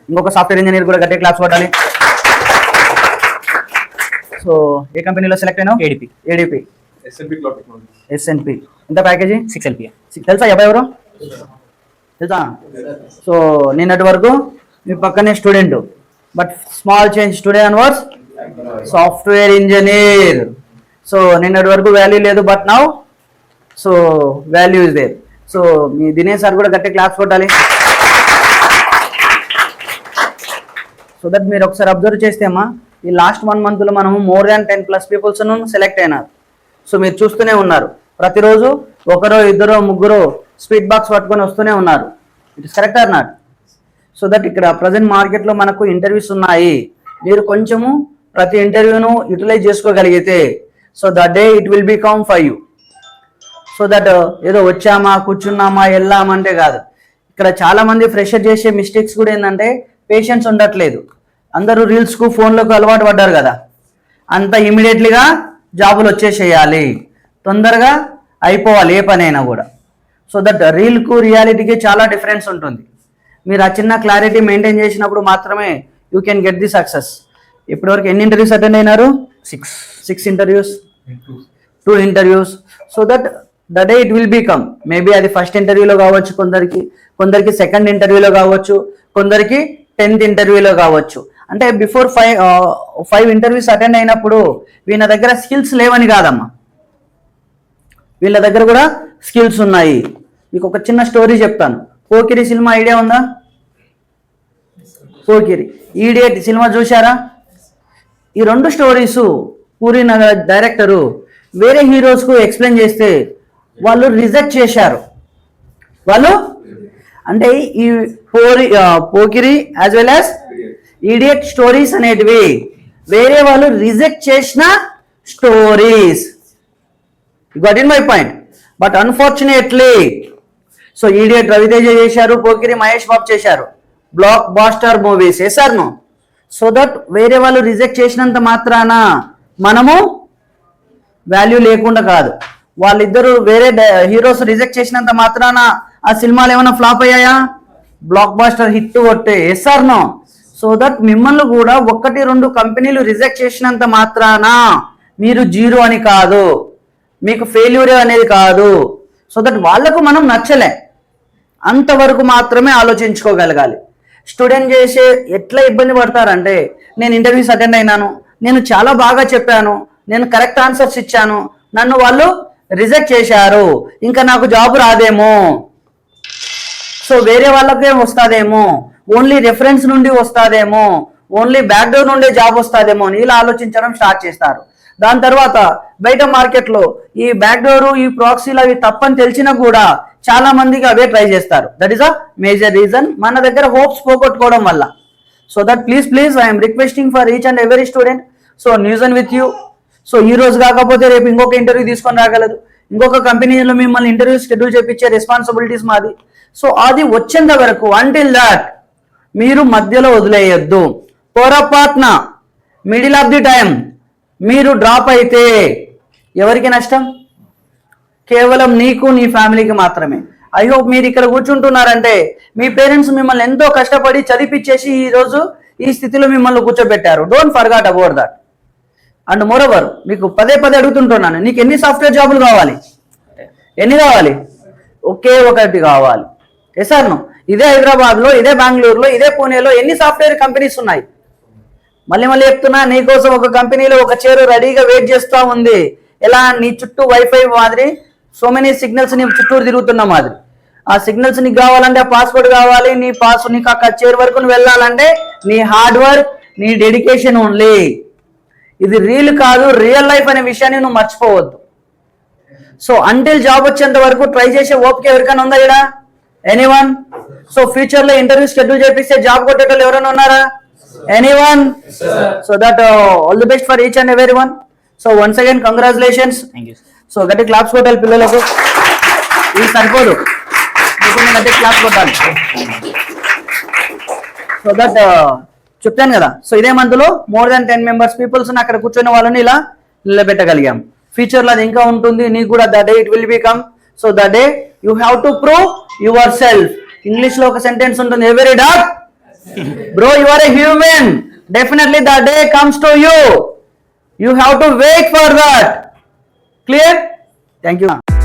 ఇంకొక software engineer కూడా గట్టిగా క్లాప్స్ కొట్టాలి. సో ఏ కంపెనీలో సెలెక్ట్ అయినావు? ADP SNP. ఎంత ప్యాకేజీ? 6 LPA. తెలుసా ఎవరు తెలుసా? సో నిన్నటి వరకు మీ పక్కనే student, but small change today onwards software engineer. So నిన్నటి వరకు వాల్యూ లేదు, but now so value is there. So మీ దినేష్ సార్ కూడా గట్టి క్లాప్స్ కొట్టాలి. సో దట్ మీరు ఒకసారి అబ్జర్వ్ చేస్తే అమ్మా, ఈ లాస్ట్ 1 monthలో మనము మోర్ దాన్ 10+ పీపుల్స్ సెలెక్ట్ అయినారు. సో మీరు చూస్తూనే ఉన్నారు, ప్రతిరోజు ఒకరో ఇద్దరో ముగ్గురు స్పీడ్ బాక్స్ పట్టుకొని వస్తూనే ఉన్నారు. It is correct or not? So that ఇక్కడ ప్రజెంట్ మార్కెట్లో మనకు ఇంటర్వ్యూస్ ఉన్నాయి. మీరు కొంచెము ప్రతి ఇంటర్వ్యూను యూటిలైజ్ చేసుకోగలిగితే so the day it will become for you. So that ఏదో వచ్చామా కూర్చున్నామా వెళ్ళామంటే కాదు. ఇక్కడ చాలామంది ఫ్రెషర్ చేసే మిస్టేక్స్ కూడా ఏంటంటే పేషెన్స్ ఉండట్లేదు. అందరూ రీల్స్కు ఫోన్లకు అలవాటు పడ్డారు కదా, అంత ఇమీడియట్లీగా జాబులు వచ్చేసేయాలి, తొందరగా అయిపోవాలి ఏ పనైనా కూడా. సో దట్ రీల్కు రియాలిటీకి చాలా డిఫరెన్స్ ఉంటుంది. మీరు ఆ చిన్న క్లారిటీ మెయింటైన్ చేసినప్పుడు మాత్రమే you can get the success. ఇప్పటివరకు ఎన్ని ఇంటర్వ్యూస్ అటెండ్ అయినారు? 6 interviews, 2 interviews. So that the day it will become, maybe అది ఫస్ట్ ఇంటర్వ్యూలో కావచ్చు, కొందరికి సెకండ్ ఇంటర్వ్యూలో కావచ్చు, కొందరికి 10th ఇంటర్వ్యూలో కావచ్చు. అంటే బిఫోర్ 5 ఇంటర్వ్యూస్ అటెండ్ అయినప్పుడు వీళ్ళ దగ్గర స్కిల్స్ లేవని కాదమ్మా, వీళ్ళ దగ్గర కూడా స్కిల్స్ ఉన్నాయి. మీకు ఒక చిన్న స్టోరీ చెప్తాను. పోకిరి సినిమా ఐడియా ఉందా? పోకిరి, ఈడియట్ సినిమా చూశారా? ఈ 2 స్టోరీసు పూరి నగర్ డైరెక్టరు వేరే హీరోస్కు ఎక్స్ప్లెయిన్ చేస్తే వాళ్ళు రిజెక్ట్ చేశారు. వాళ్ళు అంటే ఈ Pokiri as well as idiot stories అనేటివి వేరే వాళ్ళు రిజెక్ట్ చేసిన stories. You got in my point. But unfortunately so idiot Ravi Teja చేశారు, పోకిరి మహేష్ బాబు చేశారు, బ్లాక్ బాస్టర్ మూవీస్. చేశారు. సో దట్ వేరే వాళ్ళు రిజెక్ట్ చేసినంత మాత్రాన మనము వాల్యూ లేకుండా కాదు. వాళ్ళిద్దరు వేరే హీరోస్ రిజెక్ట్ చేసినంత మాత్రాన ఆ సినిమాలు ఏమైనా ఫ్లాప్ అయ్యాయా? బ్లాక్ బాస్టర్ హిట్ కొట్టే. Yes or no? సో దట్ మిమ్మల్ని కూడా 1-2 కంపెనీలు రిజెక్ట్ చేసినంత మాత్రాన మీరు జీరో అని కాదు, మీకు ఫెయిల్యూర్ అనేది కాదు. సో దట్ వాళ్ళకు మనం నచ్చలే, అంతవరకు మాత్రమే ఆలోచించుకోగలగాలి. స్టూడెంట్ చేసే ఎట్లా ఇబ్బంది పడతారంటే, నేను ఇంటర్వ్యూస్ అటెండ్ అయినాను, నేను చాలా బాగా చెప్పాను, నేను కరెక్ట్ ఆన్సర్స్ ఇచ్చాను, నన్ను వాళ్ళు రిజెక్ట్ చేశారు, ఇంకా నాకు జాబ్ రాదేమో, సో వేరే వాళ్ళకే వస్తుందేమో, ఓన్లీ రెఫరెన్స్ నుండి వస్తుందేమో, ఓన్లీ బ్యాక్ డోర్ నుండే జాబ్ వస్తుందేమో అని ఇలా ఆలోచించడం స్టార్ట్ చేస్తారు. దాని తర్వాత బయట మార్కెట్లో ఈ బ్యాక్ డోర్, ఈ ప్రాక్సీలు అవి తప్పని తెలిసినా కూడా చాలా మందికి అవే ట్రై చేస్తారు. That is a major reason, మన దగ్గర హోప్స్ పోగొట్టుకోవడం వల్ల. So that please I'm requesting for each and every student, so news and with you. So ఈ రోజు కాకపోతే రేపు ఇంకొక ఇంటర్వ్యూ తీసుకొని రాగలదు, ఇంకొక కంపెనీలో మిమ్మల్ని ఇంటర్వ్యూ షెడ్యూల్ చేయించే రెస్పాన్సిబిలిటీస్ మాది. సో అది వచ్చేంత వరకు అంటిల్ దాట్ మీరు మధ్యలో వదిలేయొద్దు. పొరపాటున మిడిల్ ఆఫ్ ది టైం మీరు డ్రాప్ అయితే ఎవరికి నష్టం? కేవలం నీకు, నీ ఫ్యామిలీకి మాత్రమే. ఐ హోప్ మీరు ఇక్కడ కూర్చుంటున్నారంటే మీ పేరెంట్స్ మిమ్మల్ని ఎంతో కష్టపడి చదివించేసి ఈరోజు ఈ స్థితిలో మిమ్మల్ని కూర్చోబెట్టారు. Don't forgot about that. And moreover మీకు పదే అడుగుతుంటున్నాను, నీకు ఎన్ని సాఫ్ట్వేర్ జాబులు కావాలి? ఎన్ని కావాలి? ఒకే ఒకటి కావాలి. ఎసార్ను ఇదే హైదరాబాద్లో, ఇదే బెంగళూరులో, ఇదే పూణేలో ఎన్ని సాఫ్ట్వేర్ కంపెనీస్ ఉన్నాయి? మళ్ళీ చెప్తున్నా, నీకోసం ఒక కంపెనీలో ఒక చైర్ రెడీగా వెయిట్ చేస్తూ ఉంది. ఎలా? నీ చుట్టూ వైఫై మాదిరి సో మెనీ సిగ్నల్స్ నీ చుట్టూరు తిరుగుతున్న మాదిరి. ఆ సిగ్నల్స్ నీకు కావాలంటే ఆ పాస్వర్డ్ కావాలి, నీకు అక్కడ చైర్ వరకు నువ్వు వెళ్ళాలంటే నీ హార్డ్ వర్క్, నీ డెడికేషన్ ఓన్లీ. ఇది రీల్ కాదు, రియల్ లైఫ్ అనే విషయాన్ని నువ్వు మర్చిపోవద్దు. సో అంటిల్ జాబ్ వచ్చేంత వరకు ట్రై చేసే ఓపిక ఎవరికైనా ఉందా ఇక్కడ? ఎనీవన్? సో ఫ్యూచర్ లో ఇంటర్వ్యూ షెడ్యూల్ చేపిస్తే జాబ్ కొట్టేటోళ్ళు ఎవరైనా ఉన్నారా? Anyone? So that all the best for each and every one. So once again congratulations. So గట్టి క్లాప్స్ కొట్టాలి పిల్లలకు. ఇది సరిపోదు, గట్టి క్లాప్స్ కొట్టాలి. సో దట్ చెప్తాను కదా, సో ఇదే మంత్ లో మోర్ దాన్ 10 మెంబర్స్ పీపుల్స్ అక్కడ కూర్చొని వాళ్ళని ఇలా నిలబెట్టగలిగాం. ఫ్యూచర్ లో అది ఇంకా ఉంటుంది, నీకు కూడా the day it will become. So the day you have to prove your self. English లో ఒక సెంటెన్స్ ఉంటుంది, every dog Bro, you are a human. Definitely the day comes to you. You have to wait for that. Clear? Thank you.